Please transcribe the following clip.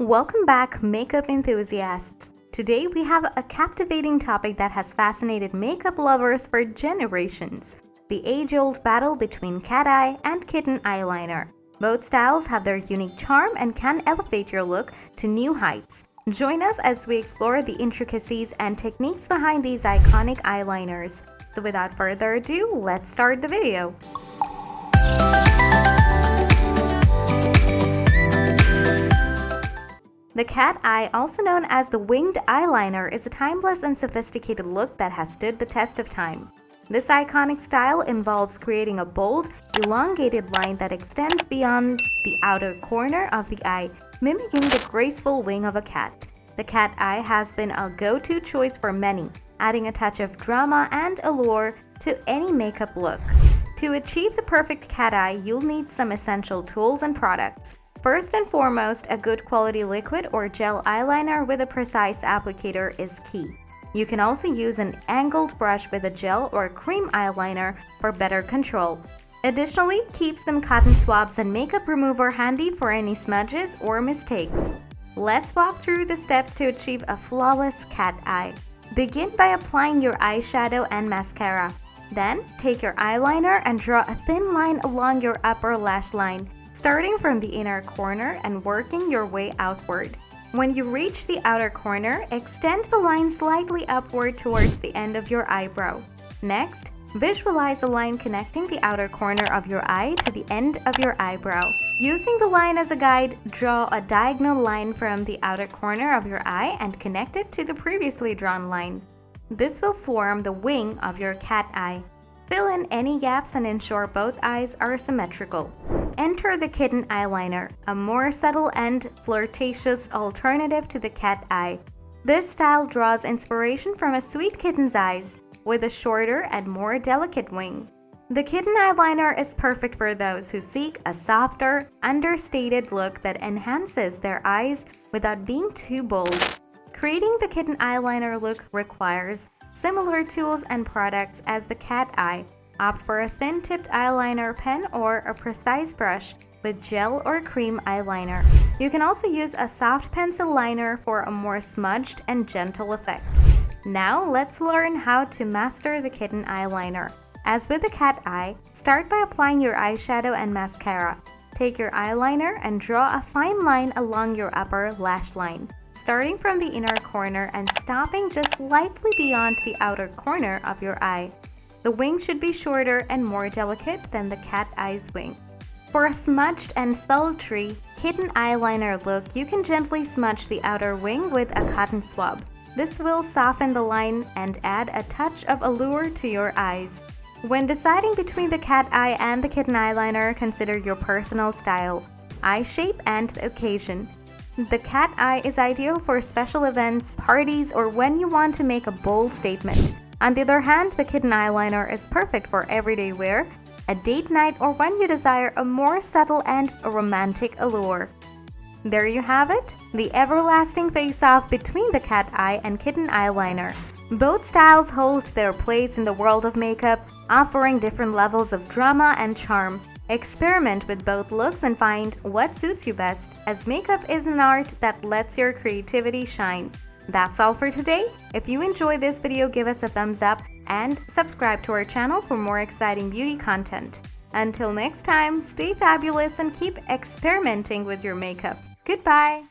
Welcome back, makeup enthusiasts. Today we have a captivating topic that has fascinated makeup lovers for generations: the age-old battle between cat eye and kitten eyeliner. Both styles have their unique charm and can elevate your look to new heights. Join us as we explore the intricacies and techniques behind these iconic eyeliners. So without further ado, let's start the video. The cat eye, also known as the winged eyeliner, is a timeless and sophisticated look that has stood the test of time. This iconic style involves creating a bold, elongated line that extends beyond the outer corner of the eye, mimicking the graceful wing of a cat. The cat eye has been a go-to choice for many, adding a touch of drama and allure to any makeup look. To achieve the perfect cat eye, you'll need some essential tools and products. First and foremost, a good quality liquid or gel eyeliner with a precise applicator is key. You can also use an angled brush with a gel or cream eyeliner for better control. Additionally, keep some cotton swabs and makeup remover handy for any smudges or mistakes. Let's walk through the steps to achieve a flawless cat eye. Begin by applying your eyeshadow and mascara. Then, take your eyeliner and draw a thin line along your upper lash line, starting from the inner corner and working your way outward. When you reach the outer corner, extend the line slightly upward towards the end of your eyebrow. Next, visualize a line connecting the outer corner of your eye to the end of your eyebrow. Using the line as a guide, draw a diagonal line from the outer corner of your eye and connect it to the previously drawn line. This will form the wing of your cat eye. Fill in any gaps and ensure both eyes are symmetrical. Enter the kitten eyeliner, a more subtle and flirtatious alternative to the cat eye. This style draws inspiration from a sweet kitten's eyes, with a shorter and more delicate wing. The kitten eyeliner is perfect for those who seek a softer, understated look that enhances their eyes without being too bold. Creating the kitten eyeliner look requires similar tools and products as the cat eye. Opt for a thin-tipped eyeliner pen or a precise brush with gel or cream eyeliner. You can also use a soft pencil liner for a more smudged and gentle effect. Now let's learn how to master the kitten eyeliner. As with the cat eye, start by applying your eyeshadow and mascara. Take your eyeliner and draw a fine line along your upper lash line, starting from the inner corner and stopping just slightly beyond the outer corner of your eye. The wing should be shorter and more delicate than the cat eye's wing. For a smudged and sultry kitten eyeliner look, you can gently smudge the outer wing with a cotton swab. This will soften the line and add a touch of allure to your eyes. When deciding between the cat eye and the kitten eyeliner, consider your personal style, eye shape, and the occasion. The cat eye is ideal for special events, parties, or when you want to make a bold statement. On the other hand, the kitten eyeliner is perfect for everyday wear, a date night, or when you desire a more subtle and romantic allure. There you have it, the everlasting face-off between the cat eye and kitten eyeliner. Both styles hold their place in the world of makeup, offering different levels of drama and charm. Experiment with both looks and find what suits you best, as makeup is an art that lets your creativity shine. That's all for today. If you enjoyed this video, give us a thumbs up and subscribe to our channel for more exciting beauty content. Until next time, stay fabulous and keep experimenting with your makeup. Goodbye!